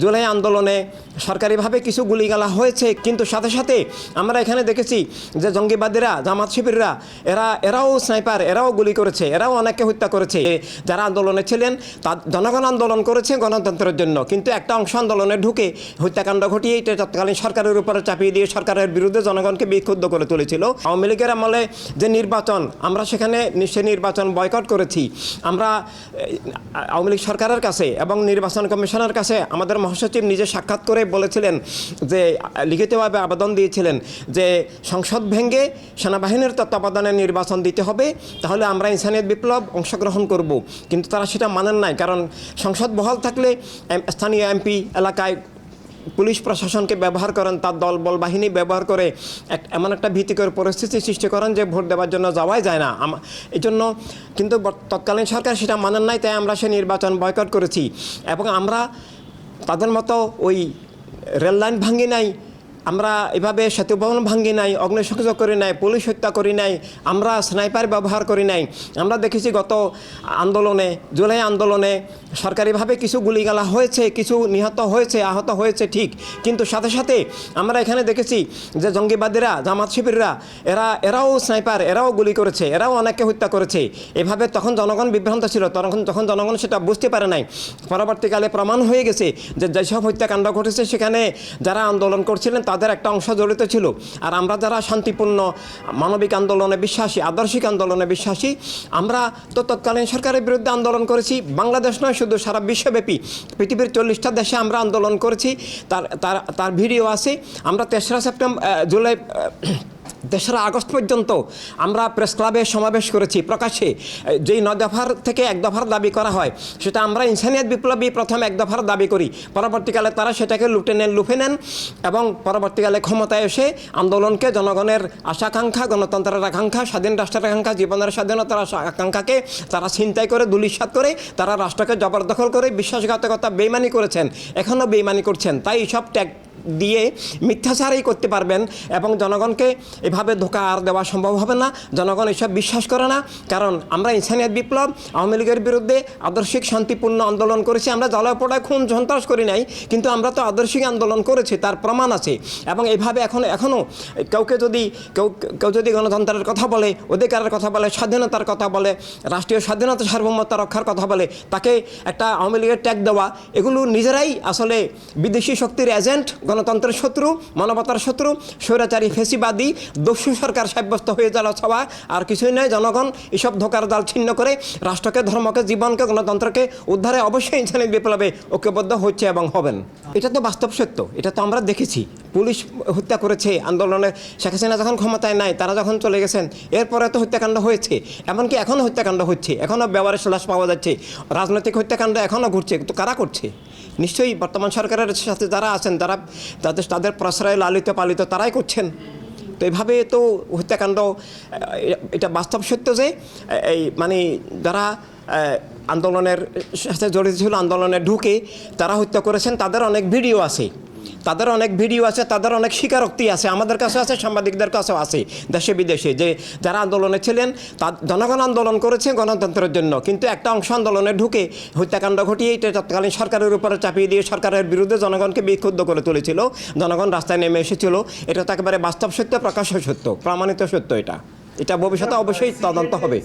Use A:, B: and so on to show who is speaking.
A: জুলাই আন্দোলনে সরকারিভাবে কিছু গুলিগালা হয়েছে, কিন্তু সাথে সাথে আমরা এখানে দেখেছি যে জঙ্গিবাদীরা, জামাত শিবিররা এরাও স্নাইপার, এরাও গুলি করেছে, এরাও অনেককে হত্যা করেছে। যারা আন্দোলনে ছিলেন জনগণ আন্দোলন করেছে গণতন্ত্রের জন্য, কিন্তু একটা অংশ আন্দোলনে ঢুকে হত্যাকাণ্ড ঘটিয়ে এটা তৎকালীন সরকারের উপরে চাপিয়ে দিয়ে সরকারের বিরুদ্ধে জনগণকে বিক্ষুব্ধ করে তুলেছিল। আওয়ামী লীগের আমলে যে নির্বাচন, আমরা সেখানে সে নির্বাচন বয়কট করেছি। আমরা আওয়ামী লীগ সরকারের কাছে এবং নির্বাচন কমিশনের কাছে আমাদের মহাসচিব নিজে সাক্ষাৎ করে বলেছিলেন যে লিখিতভাবে আবেদন দিয়েছিলেন যে সংসদ ভেঙে সেনাবাহিনীর তত্ত্বাবধানে নির্বাচন দিতে হবে, তাহলে আমরা ইনসানিয়ত বিপ্লব অংশগ্রহণ করব। কিন্তু তারা সেটা মানেন নাই, কারণ সংসদ বহাল থাকলে স্থানীয় এমপি এলাকায় পুলিশ প্রশাসনকে ব্যবহার করেন, তার দলবল বাহিনী ব্যবহার করে এমন একটা ভীতিকর পরিস্থিতি সৃষ্টি করেন যে ভোট দেওয়ার জন্য যাওয়াই যায় না। এই জন্য কিন্তু তৎকালীন সরকার সেটা মানেন নাই, তাই আমরা সে নির্বাচন বয়কট করেছি। এবং আমরা তাদের মতো ওই রেললাইন ভাঙি নাই, আমরা এভাবে সেতু ভবন ভাঙি নাই, অগ্নিসংযোগ করি নাই, পুলিশ হত্যা করি নাই, আমরা স্নাইপার ব্যবহার করি নাই। আমরা দেখেছি গত আন্দোলনে, জুলাই আন্দোলনে সরকারিভাবে কিছু গুলিগালা হয়েছে, কিছু নিহত হয়েছে, আহত হয়েছে ঠিক, কিন্তু সাথে সাথে আমরা এখানে দেখেছি যে জঙ্গিবাদীরা, জামাত শিবিররা এরাও স্নাইপার, এরাও গুলি করেছে, এরাও অনেককে হত্যা করেছে। এভাবে তখন জনগণ বিভ্রান্ত ছিল, তখন জনগণ সেটা বুঝতে পারে নাই। পরবর্তীকালে প্রমাণ হয়ে গেছে যে যেসব হত্যাকাণ্ড ঘটেছে সেখানে যারা আন্দোলন করছিলেন তাদের একটা অংশ জড়িত ছিল। আর আমরা যারা শান্তিপূর্ণ মানবিক আন্দোলনে বিশ্বাসী, আদর্শিক আন্দোলনে বিশ্বাসী, আমরা তো তৎকালীন সরকারের বিরুদ্ধে আন্দোলন করেছি। বাংলাদেশ নয়, শুধু সারা বিশ্বব্যাপী পৃথিবীর 40টা দেশে আমরা আন্দোলন করেছি। তার ভিডিও আছে। আমরা 3রা সেপ্টেম্বর, জুলাই, 3রা আগস্ট পর্যন্ত আমরা প্রেস ক্লাবে সমাবেশ করেছি প্রকাশ্যে। যেই 9 দফার থেকে 1 দফার দাবি করা হয়, সেটা আমরা ইনসানিয়ত বিপ্লবী প্রথম 1 দফার দাবি করি। পরবর্তীকালে তারা সেটাকে লুফে নেন এবং পরবর্তীকালে ক্ষমতায় এসে আন্দোলনকে, জনগণের আশাকাঙ্ক্ষা, গণতন্ত্রের আকাঙ্ক্ষা, স্বাধীন রাষ্ট্রের আকাঙ্ক্ষা, জীবনের স্বাধীনতার আকাঙ্ক্ষাকে তারা ছিনতাই করে, ধূলিসাৎ করে, তারা রাষ্ট্রকে জবরদখল করে বিশ্বাসঘাতকতা, বেইমানি করেছেন, এখনও বেইমানি করছেন। তাই এইসব ট্যাগ দিয়ে মিথ্যাচারই করতে পারবেন এবং জনগণকে এভাবে ধোঁকা আর দেওয়া সম্ভব হবে না। জনগণ এসব বিশ্বাস করে না, কারণ আমরা ইনসানিয়ত বিপ্লব, আওয়ামী লীগের বিরুদ্ধে আদর্শিক শান্তিপূর্ণ আন্দোলন করেছি। আমরা জলাপোড়ায় খুন সন্ত্রাস করি নাই, কিন্তু আমরা তো আদর্শিক আন্দোলন করেছি, তার প্রমাণ আছে। এবং এইভাবে এখনও কেউ যদি গণতন্ত্রের কথা বলে, অধিকারের কথা বলে, স্বাধীনতার কথা বলে, রাষ্ট্রীয় স্বাধীনতা সার্বভৌমত্ব রক্ষার কথা বলে, তাকে একটা আওয়ামী লীগের ট্যাগ দেওয়া, এগুলো নিজেরাই আসলে বিদেশি শক্তির এজেন্ট, গণতন্ত্রের শত্রু, মানবতার শত্রু, স্বৈরাচারী, ফেসিবাদী, দস্যু সরকার সাব্যস্ত হয়ে যাওয়া ছাড়া আর কিছুই নয়। জনগণ এসব ধোঁকার জাল ছিন্ন করে রাষ্ট্রকে, ধর্মকে, জীবনকে, গণতন্ত্রকে উদ্ধারে অবশ্যই ইনসানিয়ত বিপ্লবে ঐক্যবদ্ধ হচ্ছে এবং হবেন। এটা তো বাস্তব সত্য, এটা তো আমরা দেখেছি। পুলিশ হত্যা করেছে আন্দোলনে। শেখ হাসিনা যখন ক্ষমতায় নাই, তারা যখন চলে গেছেন, এরপরে তো হত্যাকাণ্ড হয়েছে, এমনকি এখনও হত্যাকাণ্ড হচ্ছে, এখনও ব্যবহারের লাশ পাওয়া যাচ্ছে, রাজনৈতিক হত্যাকাণ্ড এখনও ঘটছে। তো কারা করছে? নিশ্চয়ই বর্তমান সরকারের সাথে যারা আছেন, তাদের প্রশ্রয় লালিত পালিত তারাই করছেন। তো এভাবে তো হত্যাকাণ্ড, এটা বাস্তব সত্য যে যারা আন্দোলনের সাথে জড়িত ছিল, আন্দোলনে ঢুকে তারা হত্যা করেছেন, তাদের অনেক ভিডিও আছে, তাদের অনেক স্বীকারোক্তি আছে, আমাদের কাছে আছে, সাংবাদিকদের কাছেও আছে, দেশে বিদেশে, যে যারা আন্দোলনে ছিলেন জনগণ আন্দোলন করেছে গণতন্ত্রের জন্য, কিন্তু একটা অংশ আন্দোলনে ঢুকে হত্যাকাণ্ড ঘটিয়ে এটা তৎকালীন সরকারের উপরে চাপিয়ে দিয়ে সরকারের বিরুদ্ধে জনগণকে বিক্ষুব্ধ করে তুলেছিল, জনগণ রাস্তায় নেমে এসেছিল। এটা তো একেবারে বাস্তব সত্য, প্রকাশ্য সত্য, প্রমাণিত সত্য। এটা ভবিষ্যতে অবশ্যই তদন্ত হবে।